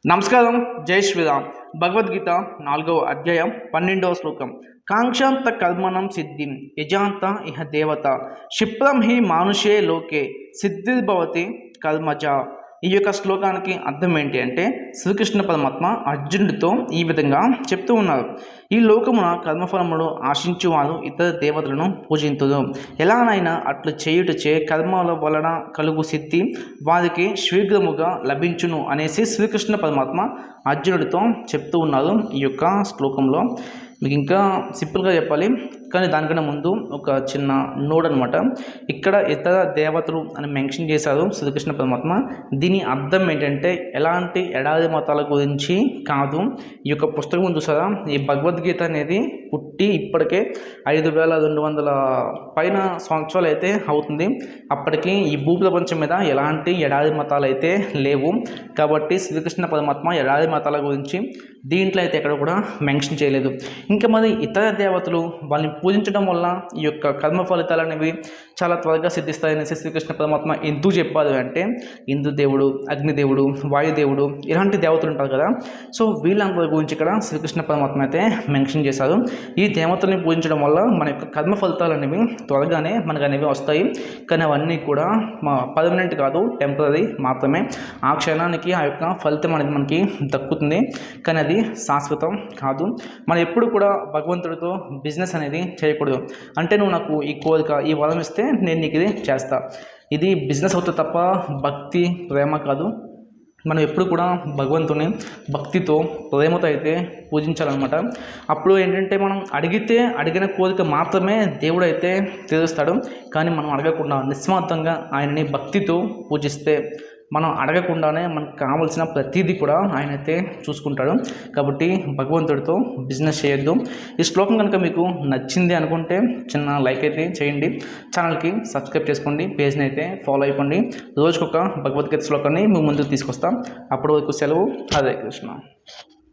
నమస్కారం. జై శ్రీరామ్. భగవద్గీత 4వ అధ్యాయం 12వ శ్లోకం. కాంక్షాంత కర్మణం సిద్ధిం యజాంత ఇహ దేవత క్షిప్రం హి మానుషే లోకే సిద్ధిర్భవతి కర్మజ. ఈ యొక్క శ్లోకానికి అర్థం ఏంటి అంటే, శ్రీకృష్ణ పరమాత్మ అర్జునుడితో ఈ విధంగా చెప్తూ ఉన్నారు. ఈ లోకమున కర్మఫలములు ఆశించువారు ఇతర దేవతలను పూజింతురు. ఎలానైనా అట్లు చేయుటచే కర్మల వలన కలుగు సిద్ధి వారికి శీఘ్రముగా లభించును అనేసి శ్రీకృష్ణ పరమాత్మ అర్జునుడితో చెప్తూ ఉన్నారు ఈ యొక్క శ్లోకంలో. మీకు ఇంకా సింపుల్గా చెప్పాలి, కానీ దానికన్నా ముందు ఒక చిన్న నోడ్ అనమాట. ఇక్కడ ఇతర దేవతలు అని మెన్షన్ చేశారు శ్రీకృష్ణ పరమాత్మ. దీని అర్థం ఏంటంటే, ఎలాంటి ఎడారి మతాల గురించి కాదు. ఈ యొక్క పుస్తకం చూసారా, ఈ భగవద్గీత అనేది పుట్టి ఇప్పటికే 5200 పైన సంవత్సరాలు అయితే అవుతుంది. అప్పటికి ఈ భూప్రపంచం మీద ఎలాంటి ఎడారి మతాలు అయితే లేవు. కాబట్టి శ్రీకృష్ణ పరమాత్మ ఎడారి మతాల గురించి దీంట్లో అయితే ఎక్కడ కూడా మెన్షన్ చేయలేదు. ఇంకా మరి ఇతర దేవతలు వాళ్ళని పూజించడం వల్ల ఈ యొక్క కర్మ ఫలితాలు అనేవి చాలా త్వరగా సిద్ధిస్తాయని శ్రీకృష్ణ పరమాత్మ ఎందుకు చెప్పారు అంటే, ఇంద్రదేవుడు, అగ్నిదేవుడు, వాయుదేవుడు ఇలాంటి దేవతలు ఉంటారు కదా. సో వీళ్ళందరి గురించి ఇక్కడ శ్రీకృష్ణ పరమాత్మ అయితే మెన్షన్ చేశారు. ఈ దేవతల్ని పూజించడం వల్ల మన యొక్క కర్మ ఫలితాలు అనేవి త్వరగానే మనకు అనేవి వస్తాయి. కానీ అవన్నీ కూడా పర్మనెంట్ కాదు, టెంపరీ మాత్రమే. ఆ క్షణానికి ఆ యొక్క ఫలితం అనేది మనకి దక్కుతుంది, కానీ అది శాశ్వతం కాదు. మనం ఎప్పుడు కూడా భగవంతుడితో బిజినెస్ అనేది చేయకూడదు. అంటే నువ్వు నాకు ఈ కోరిక, ఈ వరం ఇస్తే నేను నీకు ఇది చేస్తా, ఇది బిజినెస్ అవుతుంది తప్ప భక్తి ప్రేమ కాదు. మనం ఎప్పుడు కూడా భగవంతుని భక్తితో ప్రేమతో అయితే పూజించాలన్నమాట. అప్పుడు ఏంటంటే, మనం అడిగిన కోరిక మాత్రమే దేవుడు అయితే తీరుస్తాడు. కానీ మనం అడగకుండా నిస్వార్థంగా ఆయనని భక్తితో పూజిస్తే, మనం అడగకుండానే మనకు కావాల్సిన ప్రతిదీ కూడా ఆయన అయితే చూసుకుంటాడు. కాబట్టి భగవంతుడితో బిజినెస్ చేయొద్దు. ఈ శ్లోకం కనుక మీకు నచ్చింది అనుకుంటే చిన్న లైక్ అయితే చేయండి, ఛానల్కి సబ్స్క్రైబ్ చేసుకోండి, పేజ్ని అయితే ఫాలో అయిపోండి. రోజుకొక భగవద్గీత శ్లోకాన్ని మీ ముందుకు తీసుకొస్తాం. అప్పటి వరకు సెలవు. హరే కృష్ణ.